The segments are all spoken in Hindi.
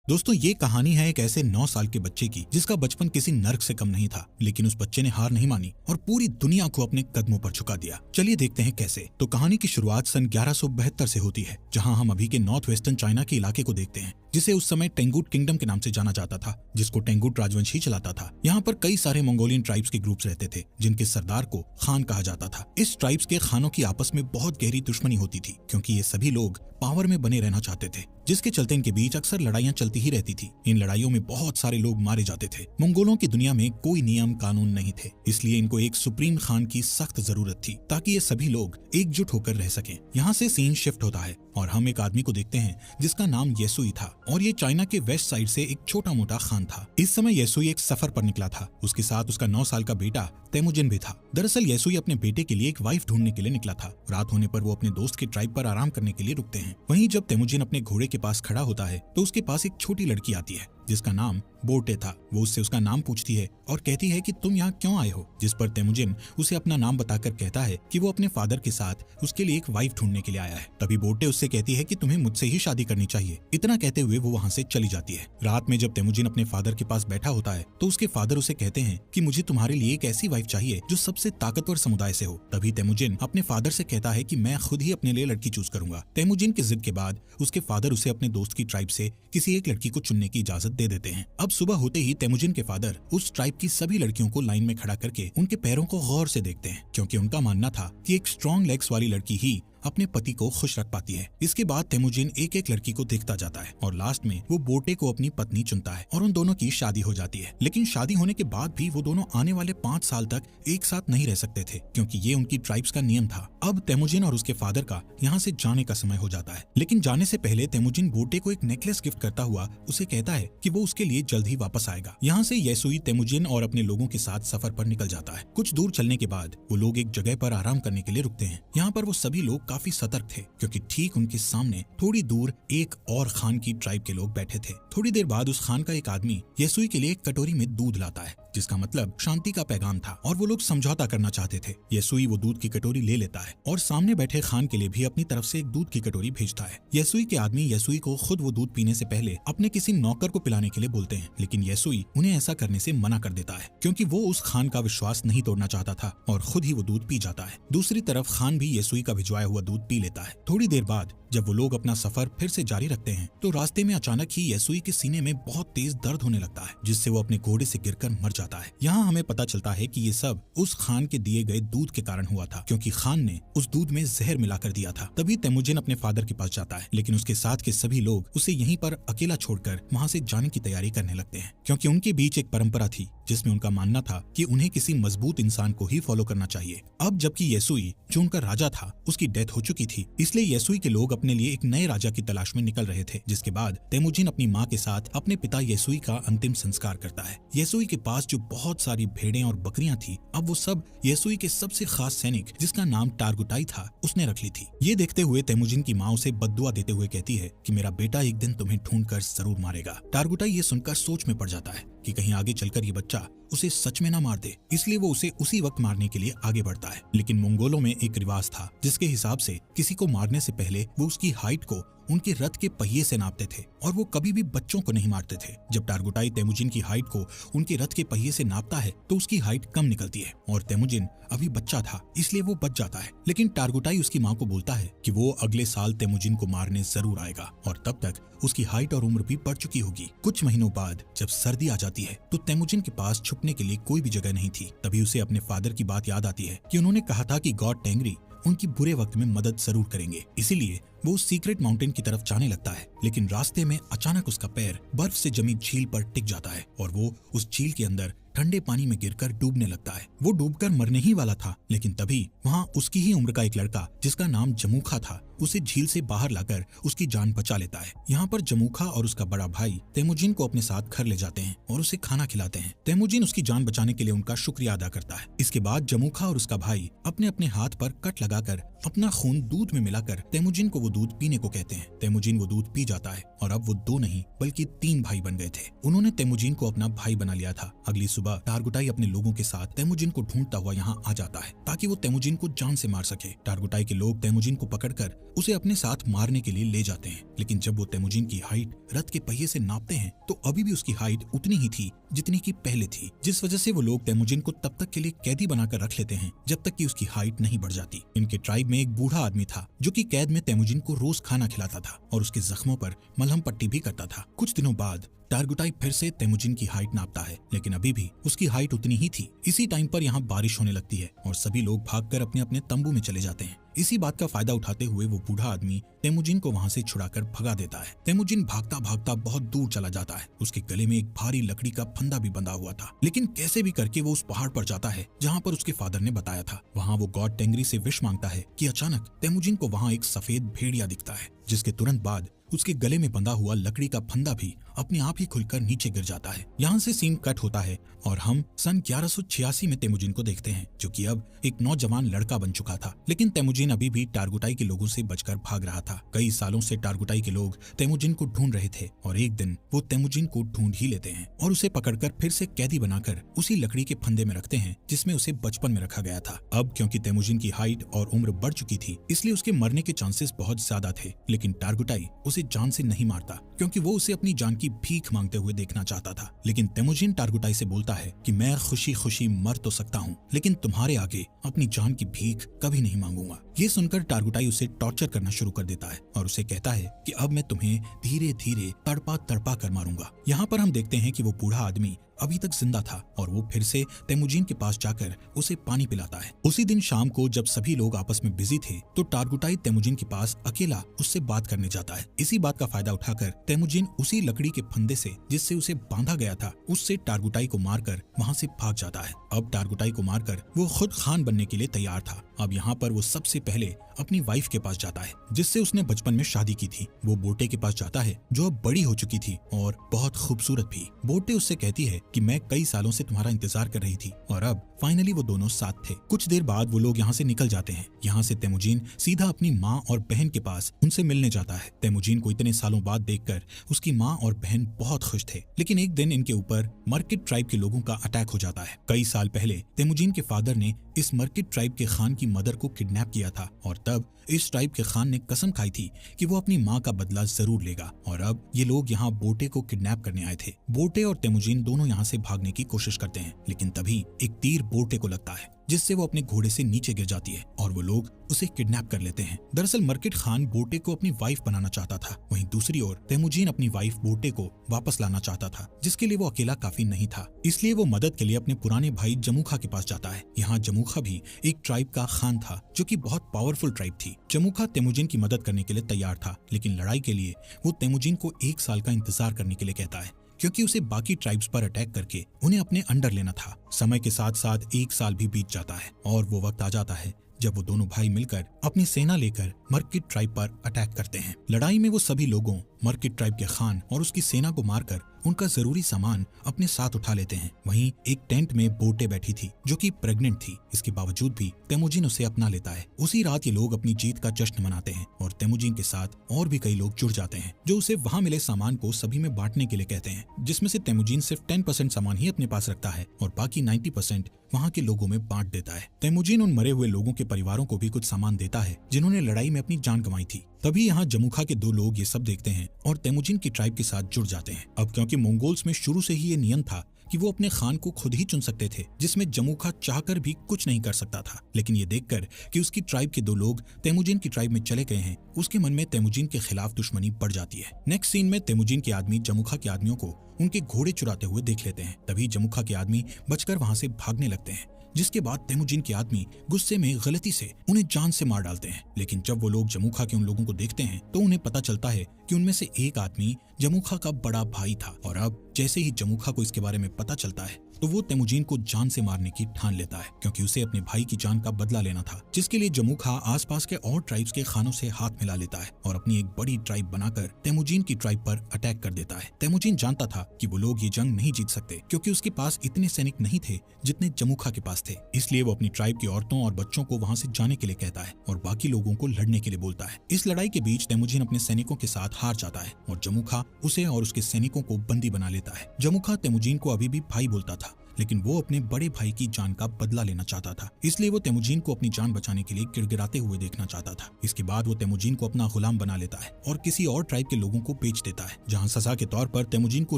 दोस्तों, ये कहानी है एक ऐसे 9 साल के बच्चे की जिसका बचपन किसी नर्क से कम नहीं था, लेकिन उस बच्चे ने हार नहीं मानी और पूरी दुनिया को अपने कदमों पर झुका दिया। चलिए देखते हैं कैसे। तो कहानी की शुरुआत सन 1172 से होती है, जहां हम अभी के नॉर्थ वेस्टर्न चाइना के इलाके को देखते हैं, जिसे उस समय टेंगुट किंगडम के नाम से जाना जाता था, जिसको टेंगुट राजवंश ही चलाता था। यहाँ पर कई सारे मंगोलियन ट्राइब्स के ग्रुप्स रहते थे, जिनके सरदार को खान कहा जाता था। इस ट्राइब्स के खानों की आपस में बहुत गहरी दुश्मनी होती थी, क्योंकि ये सभी लोग पावर में बने रहना चाहते थे, जिसके चलते इनके बीच अक्सर लड़ाइयां चलती ही रहती थी। इन लड़ाइयों में बहुत सारे लोग मारे जाते थे। मंगोलों की दुनिया में कोई नियम कानून नहीं थे, इसलिए इनको एक सुप्रीम खान की सख्त जरूरत थी, ताकि ये सभी लोग एकजुट होकर रह सकें। यहाँ से सीन शिफ्ट होता है और हम एक आदमी को देखते हैं जिसका नाम येसुई था, और ये चाइना के वेस्ट साइड से एक छोटा मोटा खान था। इस समय येसुई एक सफर पर निकला था। उसके साथ उसका 9 साल का बेटा तेमुजिन भी था। दरअसल येसुई अपने बेटे के लिए एक वाइफ ढूंढने के लिए निकला था। रात होने पर वो अपने दोस्त के ट्राइब पर आराम करने के लिए रुकते हैं। वहीं जब तेमुजिन अपने घोड़े के पास खड़ा होता है तो उसके पास एक छोटी लड़की आती है जिसका नाम बोटे था। वो उससे उसका नाम पूछती है और कहती है कि तुम यहाँ क्यों आए हो, जिस पर तेमुजिन उसे अपना नाम बताकर कहता है कि वो अपने फादर के साथ उसके लिए एक वाइफ ढूंढने के लिए आया है। तभी बोटे उससे कहती है कि तुम्हें मुझसे ही शादी करनी चाहिए। इतना कहते हुए वो वहाँ से चली जाती है। रात में जब तेमुजिन अपने फादर के पास बैठा होता है तो उसके फादर उसे कहते हैं कि मुझे तुम्हारे लिए एक ऐसी वाइफ चाहिए जो सबसे ताकतवर समुदाय से हो। तभी तेमुजिन अपने फादर से कहता है कि मैं खुद ही अपने लिए लड़की चूज करूंगा। तेमुजिन की जिद के बाद उसके फादर उसे अपने दोस्त की ट्राइब से किसी एक लड़की को चुनने की इजाजत दे देते हैं। अब सुबह होते ही तेमुजिन के फादर उस ट्राइब की सभी लड़कियों को लाइन में खड़ा करके उनके पैरों को गौर से देखते हैं, क्योंकि उनका मानना था कि एक स्ट्रॉन्ग लेग्स वाली लड़की ही अपने पति को खुश रख पाती है। इसके बाद तेमुजिन एक एक लड़की को देखता जाता है और लास्ट में वो बोटे को अपनी पत्नी चुनता है और उन दोनों की शादी हो जाती है। लेकिन शादी होने के बाद भी वो दोनों आने वाले 5 साल तक एक साथ नहीं रह सकते थे, क्योंकि ये उनकी ट्राइब्स का नियम था। अब तेमुजिन और उसके फादर का यहाँ से जाने का समय हो जाता है, लेकिन जाने से पहले तेमुजिन बोटे को एक नेकलेस गिफ्ट करता हुआ उसे कहता है कि वो उसके लिए जल्द ही वापस आएगा। यहाँ से येसुई तेमुजिन और अपने लोगों के साथ सफर पर निकल जाता है। कुछ दूर चलने के बाद वो लोग एक जगह पर आराम करने के लिए रुकते हैं। यहाँ पर वो सभी लोग काफी सतर्क थे, क्योंकि ठीक उनके सामने थोड़ी दूर एक और खान की ट्राइब के लोग बैठे थे। थोड़ी देर बाद उस खान का एक आदमी येसुई के लिए एक कटोरी में दूध लाता है, जिसका मतलब शांति का पैगाम था, और वो लोग समझौता करना चाहते थे। येसुई वो दूध की कटोरी ले लेता है और सामने बैठे खान के लिए भी अपनी तरफ से एक दूध की कटोरी भेजता है। येसुई के आदमी येसुई को खुद वो दूध पीने से पहले अपने किसी नौकर को पिलाने के लिए बोलते हैं, लेकिन येसुई उन्हें ऐसा करने से मना कर देता है, क्योंकि वो उस खान का विश्वास नहीं तोड़ना चाहता था और खुद ही वो दूध पी जाता है। दूसरी तरफ खान भी येसुई का भिजवाया हुआ दूध पी लेता है। थोड़ी देर बाद जब वो लोग अपना सफर फिर से जारी रखते हैं तो रास्ते में अचानक ही येसुई के सीने में बहुत तेज दर्द होने लगता है, जिससे वो अपने घोड़े से गिरकर मर जाता है। यहाँ हमें पता चलता है कि ये सब उस खान के दिए गए दूध के कारण हुआ था, क्योंकि खान ने उस दूध में जहर मिलाकर दिया था। तभी तेमुजिन अपने फादर के पास जाता है, लेकिन उसके साथ के सभी लोग उसे यहीं पर अकेला छोड़कर वहाँ से जाने की तैयारी करने लगते हैं, क्योंकि उनके बीच एक परंपरा थी जिसमें उनका मानना था कि उन्हें किसी मजबूत इंसान को ही फॉलो करना चाहिए। अब जबकि येसुई जो उनका राजा था उसकी डेथ हो चुकी थी, इसलिए येसुई के लोग अपने लिए एक नए राजा की तलाश में निकल रहे थे। जिसके बाद तेमुजिन अपनी माँ के साथ अपने पिता येसुई का अंतिम संस्कार करता है। येसुई के पास जो बहुत सारी भेड़ें और बकरियां थी, अब वो सब येसुई के सबसे खास सैनिक जिसका नाम टारगुटाई था उसने रख ली थी। ये देखते हुए तेमुजिन की माँ उसे बद्दुआ देते हुए कहती है कि मेरा बेटा एक दिन तुम्हें ढूंढकर जरूर मारेगा। टारगुटाई ये सुनकर सोच में पड़ जाता है कि कहीं आगे चलकर ये बच्चा उसे सच में ना मार दे, इसलिए वो उसे उसी वक्त मारने के लिए आगे बढ़ता है। लेकिन मंगोलों में एक रिवाज था जिसके हिसाब से किसी को मारने से पहले वो उसकी हाइट को उनके रथ के पहिए से नापते थे, और वो कभी भी बच्चों को नहीं मारते थे। जब टारगुटाई तेमुजिन की हाइट को उनके रथ के पहिए से नापता है तो उसकी हाइट कम निकलती है, और तेमुजिन अभी बच्चा था इसलिए वो बच जाता है। लेकिन टारगुटाई उसकी माँ को बोलता है कि वो अगले साल तेमुजिन को मारने जरूर आएगा, और तब तक उसकी हाइट और उम्र भी बढ़ चुकी होगी। कुछ महीनों बाद जब सर्दी आ जाती है तो तेमुजिन के पास छुपने के लिए कोई भी जगह नहीं थी। तभी उसे अपने फादर की बात याद आती है कि उन्होंने कहा था कि गॉड टेंगरी उनकी बुरे वक्त में मदद जरूर करेंगे। इसीलिए वो उस सीक्रेट माउंटेन की तरफ जाने लगता है, लेकिन रास्ते में अचानक उसका पैर बर्फ से जमी झील पर टिक जाता है और वो उस झील के अंदर ठंडे पानी में गिरकर डूबने लगता है। वो डूबकर मरने ही वाला था, लेकिन तभी वहाँ उसकी ही उम्र का एक लड़का जिसका नाम जमूखा था उसे झील से बाहर लाकर उसकी जान बचा लेता है। यहाँ पर जमूखा और उसका बड़ा भाई तेमुजिन को अपने साथ घर ले जाते हैं और उसे खाना खिलाते हैं। तेमुजिन उसकी जान बचाने के लिए उनका शुक्रिया अदा करता है। इसके बाद जमूखा और उसका भाई अपने अपने हाथ पर कट लगाकर अपना खून दूध में मिलाकर तेमुजिन को वो वो दूध पीने को कहते हैं। तेमुजिन वो दूध पी जाता है और अब वो 2 नहीं बल्कि 3 भाई बन गए थे। उन्होंने तेमुजिन को अपना भाई बना लिया था। अगली सुबह टारगुटाई अपने लोगों के साथ तेमुजिन को ढूंढता हुआ यहाँ आ जाता है ताकि वो तेमुजिन को जान से मार सके। टारगुटाई के लोग तेमुजिन को पकड़कर उसे अपने साथ मारने के लिए ले जाते हैं, लेकिन जब वो तेमुजिन की हाइट रथ के पहिए से नापते हैं तो अभी भी उसकी हाइट उतनी ही थी जितनी की पहले थी, जिस वजह से वो लोग तेमुजिन को तब तक के लिए कैदी बनाकर रख लेते हैं जब तक कि उसकी हाइट नहीं बढ़ जाती। इनके ट्राइब में एक बूढ़ा आदमी था जो कि कैद में तेमुजिन को रोज खाना खिलाता था और उसके जख्मों पर मलहम पट्टी भी करता था। कुछ दिनों बाद टारगुटाई फिर से तेमुजिन की हाइट नापता है, लेकिन अभी भी उसकी हाइट उतनी ही थी। इसी टाइम पर यहाँ बारिश होने लगती है और सभी लोग भागकर अपने अपने तंबू में चले जाते हैं। इसी बात का फायदा उठाते हुए वो बूढ़ा आदमी तेमुजिन को वहाँ से छुड़ाकर भगा देता है। तेमुजिन भागता भागता बहुत दूर चला जाता है। उसके गले में एक भारी लकड़ी का फंदा भी बंधा हुआ था, लेकिन कैसे भी करके वो उस पहाड़ पर जाता है जहाँ पर उसके फादर ने बताया था। वहाँ वो गॉड टेंगरी से विश मांगता है कि अचानक तेमुजिन को वहाँ एक सफेद भेड़िया दिखता है, जिसके तुरंत बाद उसके गले में बंधा हुआ लकड़ी का फंदा भी अपने आप ही खुलकर नीचे गिर जाता है। यहाँ से सीन कट होता है और हम सन 1186 में तेमुजिन को देखते हैं, जो कि अब एक नौजवान लड़का बन चुका था। लेकिन तेमुजिन अभी भी टारगुटाई के लोगों से बचकर भाग रहा था। कई सालों से टारगुटाई के लोग तेमुजिन को ढूंढ रहे थे और एक दिन वो तेमुजिन को ढूंढ ही लेते हैं और उसे पकड़कर फिर से कैदी बनाकर उसी लकड़ी के फंदे में रखते हैं जिसमें उसे बचपन में रखा गया था। अब क्योंकि तेमुजिन की हाइट और उम्र बढ़ चुकी थी, इसलिए उसके मरने के चांसेस बहुत ज्यादा थे। लेकिन टारगुटाई उसे जान से नहीं मारता क्योंकि वो उसे अपनी जान की भीख मांगते हुए देखना चाहता था। लेकिन तेमुजिन टारगुटाई से बोलता है कि मैं खुशी खुशी मर तो सकता हूँ, लेकिन तुम्हारे आगे अपनी जान की भीख कभी नहीं मांगूंगा। ये सुनकर टारगुटाई उसे टॉर्चर करना शुरू कर देता है और उसे कहता है कि अब मैं तुम्हें धीरे धीरे तड़पा तड़पा कर मारूंगा। यहाँ पर हम देखते हैं कि वो बूढ़ा आदमी अभी तक जिंदा था और वो फिर से तेमुजिन के पास जाकर उसे पानी पिलाता है। उसी दिन शाम को जब सभी लोग आपस में बिजी थे तो टारगुटाई तेमुजिन के पास अकेला उससे बात करने जाता है। इसी बात का फायदा उठाकर तेमुजिन उसी लकड़ी के फंदे से जिससे उसे बांधा गया था उससे टारगुटाई को मारकर वहाँ से भाग जाता है। अब टारगुटाई को मारकर वो खुद खान बनने के लिए तैयार था। अब यहाँ पर वो सबसे पहले अपनी वाइफ के पास जाता है जिससे उसने बचपन में शादी की थी। वो बोटे के पास जाता है जो अब बड़ी हो चुकी थी और बहुत खूबसूरत भी। बोटे उससे कहती है कि मैं कई सालों से तुम्हारा इंतजार कर रही थी और अब फाइनली वो दोनों साथ थे। कुछ देर बाद वो लोग यहाँ से निकल जाते हैं। यहाँ से तेमुजिन सीधा अपनी माँ और बहन के पास उनसे मिलने जाता है। तेमुजिन को इतने सालों बाद देखकर उसकी माँ और बहन बहुत खुश थे। लेकिन एक दिन इनके ऊपर मर्किट ट्राइब के लोगों का अटैक हो जाता है। कई साल पहले तेमुजिन के फादर ने इस मर्किट ट्राइब के खान की मदर को किडनैप किया था और तब इस ट्राइब के खान ने कसम खाई थी कि वो अपनी माँ का बदला जरूर लेगा। और अब ये लोग यहाँ बोटे को किडनैप करने आए थे। बोटे और तेमुजिन दोनों यहाँ से भागने की कोशिश करते हैं, लेकिन तभी एक तीर बोटे को लगता है जिससे वो अपने घोड़े से नीचे गिर जाती है और वो लोग उसे किडनैप कर लेते हैं। दरअसल मर्किट खान बोटे को अपनी वाइफ बनाना चाहता था। वहीं दूसरी ओर तेमुजिन अपनी वाइफ बोटे को वापस लाना चाहता था, जिसके लिए वो अकेला काफी नहीं था। इसलिए वो मदद के लिए अपने पुराने भाई जमुखा के पास जाता है। यहाँ जमुखा भी एक ट्राइब का खान था जो कि बहुत पावरफुल ट्राइब थी। जमुखा तेमुजिन की मदद करने के लिए तैयार था, लेकिन लड़ाई के लिए वो तेमुजिन को 1 साल का इंतजार करने के लिए कहता है क्योंकि उसे बाकी ट्राइब्स पर अटैक करके उन्हें अपने अंडर लेना था। समय के साथ साथ 1 साल भी बीत जाता है और वो वक्त आ जाता है जब वो दोनों भाई मिलकर अपनी सेना लेकर मर्किट ट्राइब पर अटैक करते हैं। लड़ाई में वो सभी लोगों मर्किट ट्राइब के खान और उसकी सेना को मारकर उनका जरूरी सामान अपने साथ उठा लेते हैं। वहीं एक टेंट में बोटे बैठी थी जो कि प्रेग्नेंट थी। इसके बावजूद भी तेमुजिन उसे अपना लेता है। उसी रात ये लोग अपनी जीत का जश्न मनाते हैं और तेमुजिन के साथ और भी कई लोग जुड़ जाते हैं जो उसे वहाँ मिले सामान को सभी में बांटने के लिए कहते हैं, जिसमें से तेमुजिन सिर्फ 10% सामान ही अपने पास रखता है और बाकी 90% वहाँ के लोगों में बांट देता है। तेमुजिन उन मरे हुए लोगों के परिवारों को भी कुछ सामान देता है जिन्होंने लड़ाई में अपनी जान गंवाई थी। तभी यहाँ जमुखा के 2 लोग ये सब देखते हैं और तेमुजिन की ट्राइब के साथ जुड़ जाते हैं। अब क्योंकि मंगोल्स में शुरू से ही ये नियम था कि वो अपने खान को खुद ही चुन सकते थे, जिसमें जमुखा चाहकर भी कुछ नहीं कर सकता था। लेकिन ये देखकर कि उसकी ट्राइब के 2 लोग तेमुजिन की ट्राइब में चले गए हैं, उसके मन में तेमुजिन के खिलाफ दुश्मनी बढ़ जाती है। नेक्स्ट सीन में तेमुजिन के आदमी जमुखा के आदमियों को उनके घोड़े चुराते हुए देख लेते हैं। तभी जमुखा के आदमी बचकर वहां से भागने लगते हैं, जिसके बाद तेमुजिन के आदमी गुस्से में गलती से उन्हें जान से मार डालते हैं। लेकिन जब वो लोग जमुखा के उन लोगों को देखते हैं तो उन्हें पता चलता है कि उनमें से एक आदमी जमुखा का बड़ा भाई था। और अब जैसे ही जमुखा को इसके बारे में पता चलता है तो वो तेमुजीन को जान से मारने की ठान लेता है, क्योंकि उसे अपने भाई की जान का बदला लेना था, जिसके लिए जमुखा आसपास के और ट्राइब्स के खानों से हाथ मिला लेता है और अपनी एक बड़ी ट्राइब बनाकर तेमुजीन की ट्राइब पर अटैक कर देता है। तेमुजीन जानता था कि वो लोग ये जंग नहीं जीत सकते, क्योंकि उसके पास इतने सैनिक नहीं थे जितने जमुखा के पास थे। इसलिए वो अपनी ट्राइब की औरतों और बच्चों को वहां से जाने के लिए कहता है और बाकी लोगों को लड़ने के लिए बोलता है। इस लड़ाई के बीच तेमुजीन अपने सैनिकों के साथ हार जाता है और जमुखा उसे और उसके सैनिकों को बंदी बना लेता है। जमुखा तेमुजीन को अभी भी भाई बोलता था, लेकिन वो अपने बड़े भाई की जान का बदला लेना चाहता था, इसलिए वो तेमुजीन को अपनी जान बचाने के लिए गिड़गिड़ाते हुए देखना चाहता था। इसके बाद वो तेमुजीन को अपना गुलाम बना लेता है और किसी और ट्राइब के लोगों को बेच देता है, जहां सजा के तौर पर तेमुजीन को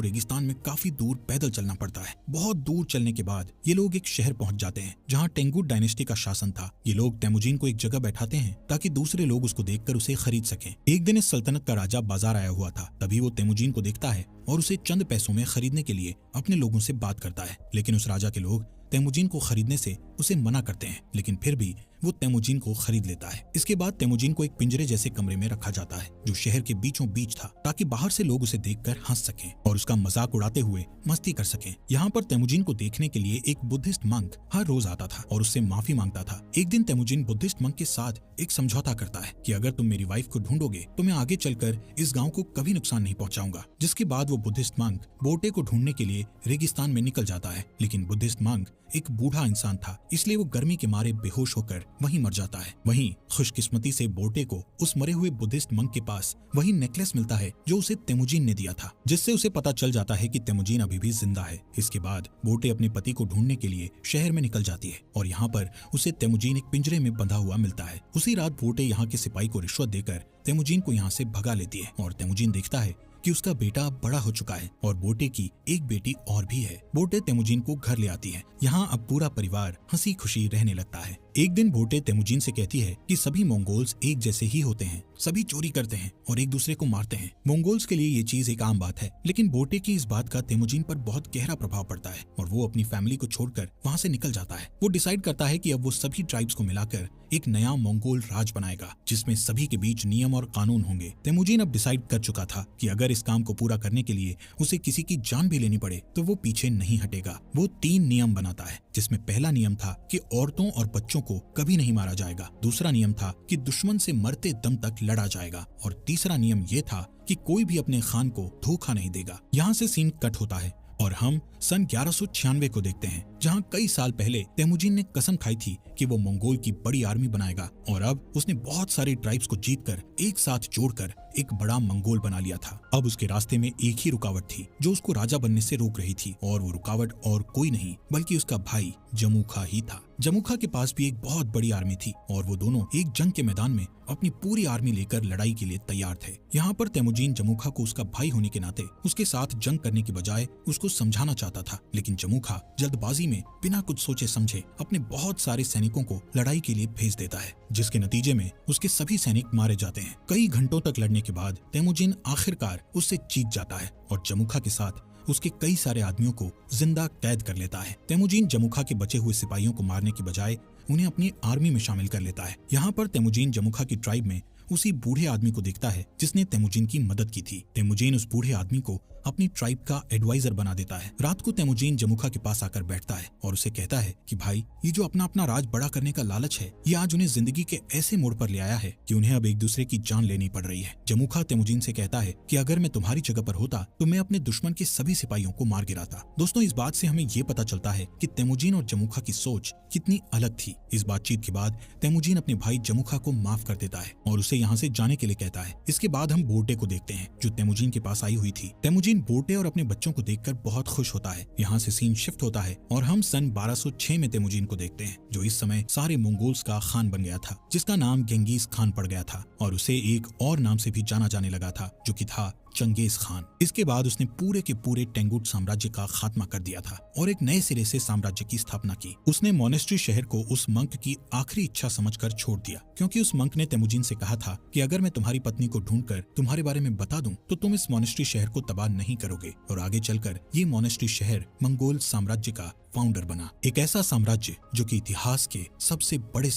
रेगिस्तान में काफी दूर पैदल चलना पड़ता है। बहुत दूर चलने के बाद ये लोग एक शहर पहुंच जाते हैं जहाँ टेंगुट डायनेस्टी का शासन था। ये लोग तेमुजीन को एक जगह बैठाते हैं ताकि दूसरे लोग उसको देखकर उसे खरीद सकें। एक दिन इस सल्तनत का राजा बाजार आया हुआ था, तभी वो तेमुजीन को देखता है और उसे चंद पैसों में खरीदने के लिए अपने लोगों से बात करता है, लेकिन उस राजा के लोग तेमुजीन को खरीदने से उसे मना करते हैं, लेकिन फिर भी वो तेमुजीन को खरीद लेता है। इसके बाद तेमुजीन को एक पिंजरे जैसे कमरे में रखा जाता है जो शहर के बीचों बीच था, ताकि बाहर से लोग उसे देखकर हंस सकें और उसका मजाक उड़ाते हुए मस्ती कर सकें। यहाँ पर तेमुजीन को देखने के लिए एक बुद्धिस्ट मंक हर रोज आता था और उससे माफी मांगता था। एक दिन तेमुजीन बुद्धिस्ट मंक के साथ एक समझौता करता है कि अगर तुम मेरी वाइफ को ढूंढोगे तो मैं आगे चलकर इस गाँव को कभी नुकसान नहीं पहुँचाऊंगा। जिसके बाद वो बुद्धिस्ट मंक बोटे को ढूंढने के लिए रेगिस्तान में निकल जाता है, लेकिन बुद्धिस्ट मंक एक बूढ़ा इंसान था, इसलिए वो गर्मी के मारे बेहोश होकर वहीं मर जाता है। वहीं खुशकिस्मती से बोटे को उस मरे हुए बुद्धिस्ट मंक के पास वही नेकलेस मिलता है जो उसे तेमुजीन ने दिया था, जिससे उसे पता चल जाता है कि तेमुजीन अभी भी जिंदा है। इसके बाद बोटे अपने पति को ढूंढने के लिए शहर में निकल जाती है और यहाँ पर उसे तेमुजीन एक पिंजरे में बंधा हुआ मिलता है। उसी रात बोटे यहाँ के सिपाही को रिश्वत देकर तेमुजीन को यहाँ से भगा लेती है और तेमुजीन देखता है कि उसका बेटा बड़ा हो चुका है और बोटे की एक बेटी और भी है। बोटे तेमुजीन को घर ले आती है। यहाँ अब पूरा परिवार हंसी खुशी रहने लगता है। एक दिन बोटे तेमुजीन से कहती है कि सभी मंगोल्स एक जैसे ही होते हैं, सभी चोरी करते हैं और एक दूसरे को मारते हैं। मंगोल्स के लिए ये चीज एक आम बात है, लेकिन बोटे की इस बात का तेमुजीन पर बहुत गहरा प्रभाव पड़ता है और वो अपनी फैमिली को छोड़कर वहाँ से निकल जाता है। वो डिसाइड करता है कि अब वो सभी ट्राइब्स को मिलाकर एक नया मंगोल राज बनाएगा, जिसमें सभी के बीच नियम और कानून होंगे। तेमुजीन अब डिसाइड कर चुका था कि अगर इस काम को पूरा करने के लिए उसे किसी की जान भी लेनी पड़े तो वो पीछे नहीं हटेगा। वो 3 नियम बनाता है, जिसमें पहला नियम था कि औरतों और बच्चों को कभी नहीं मारा जाएगा। दूसरा नियम था कि दुश्मन से मरते दम तक लड़ा जाएगा और तीसरा नियम ये था कि कोई भी अपने खान को धोखा नहीं देगा। यहाँ से सीन कट होता है और हम सन 1196 को देखते हैं, जहाँ कई साल पहले तेमुजीन ने कसम खाई थी कि वो मंगोल की बड़ी आर्मी बनाएगा और अब उसने बहुत सारे ट्राइब्स को जीतकर एक साथ जोड़कर एक बड़ा मंगोल बना लिया था। अब उसके रास्ते में एक ही रुकावट थी जो उसको राजा बनने से रोक रही थी, और वो रुकावट और कोई नहीं बल्कि उसका भाई जमुखा ही था। जमुखा के पास भी एक बहुत बड़ी आर्मी थी और वो दोनों एक जंग के मैदान में अपनी पूरी आर्मी लेकर लड़ाई के लिए तैयार थे। यहाँ पर तेमुजीन जमुखा को उसका भाई होने के नाते उसके साथ जंग करने की बजाय उसको समझाना चाहता था, लेकिन जमुखा जल्दबाजी में बिना कुछ सोचे समझे अपने बहुत सारे सैनिकों को लड़ाई के लिए भेज देता है, जिसके नतीजे में उसके सभी सैनिक मारे जाते हैं। कई घंटों तक लड़ने के बाद तेमुजीन आखिरकार उससे जीत जाता है और जमुखा के साथ उसके कई सारे आदमियों को जिंदा कैद कर लेता है। तेमुजीन जमुखा के बचे हुए सिपाहियों को मारने की बजाय उन्हें अपनी आर्मी में शामिल कर लेता है। यहाँ पर तेमुजीन जमुखा की ट्राइब में उसी बूढ़े आदमी को देखता है जिसने तेमुजीन की मदद की थी। तेमुजीन उस बूढ़े आदमी को अपनी ट्राइब का एडवाइजर बना देता है। रात को तेमुजीन जमुखा के पास आकर बैठता है और उसे कहता है कि भाई, ये जो अपना अपना राज बड़ा करने का लालच है, ये आज उन्हें जिंदगी के ऐसे मोड़ पर ले आया है कि उन्हें अब एक दूसरे की जान लेनी पड़ रही है। जमुखा तेमुजीन से कहता है कि अगर मैं तुम्हारी जगह पर होता तो मैं अपने दुश्मन के सभी सिपाहियों को मार गिराता। दोस्तों, इस बात से हमें ये पता चलता है कि तेमुजीन और जमुखा की सोच कितनी अलग थी। इस बातचीत के बाद तेमुजीन अपने भाई जमुखा को माफ कर देता है और उसे यहाँ से जाने के लिए कहता है। इसके बाद हम बोटे को देखते हैं जो तेमुजीन के पास आई हुई थी। तेमुजीन बोटे और अपने बच्चों को देखकर बहुत खुश होता है। यहाँ से सीन शिफ्ट होता है और हम सन 1206 में तेमुजीन को देखते हैं, जो इस समय सारे मंगोल्स का खान बन गया था, जिसका नाम गेंगिस खान पड़ गया था और उसे एक और नाम से भी जाना जाने लगा था, जो कि था चंगेज खान। इसके बाद उसने पूरे के पूरे टेंगुट साम्राज्य का खात्मा कर दिया था और एक नए सिरे से साम्राज्य की स्थापना की। उसने मोनेस्ट्री शहर को उस मंक की आखिरी इच्छा समझकर छोड़ दिया, क्योंकि उस मंक ने तेमुजीन से कहा था कि अगर मैं तुम्हारी पत्नी को ढूंढकर तुम्हारे बारे में बता दूं तो तुम इस मोनेस्ट्री शहर को तबाह नहीं करोगे। और आगे चलकर ये मोनेस्ट्री शहर मंगोल साम्राज्य का फाउंडर बना, एक ऐसा साम्राज्य जो कि इतिहास के सबसे बड़े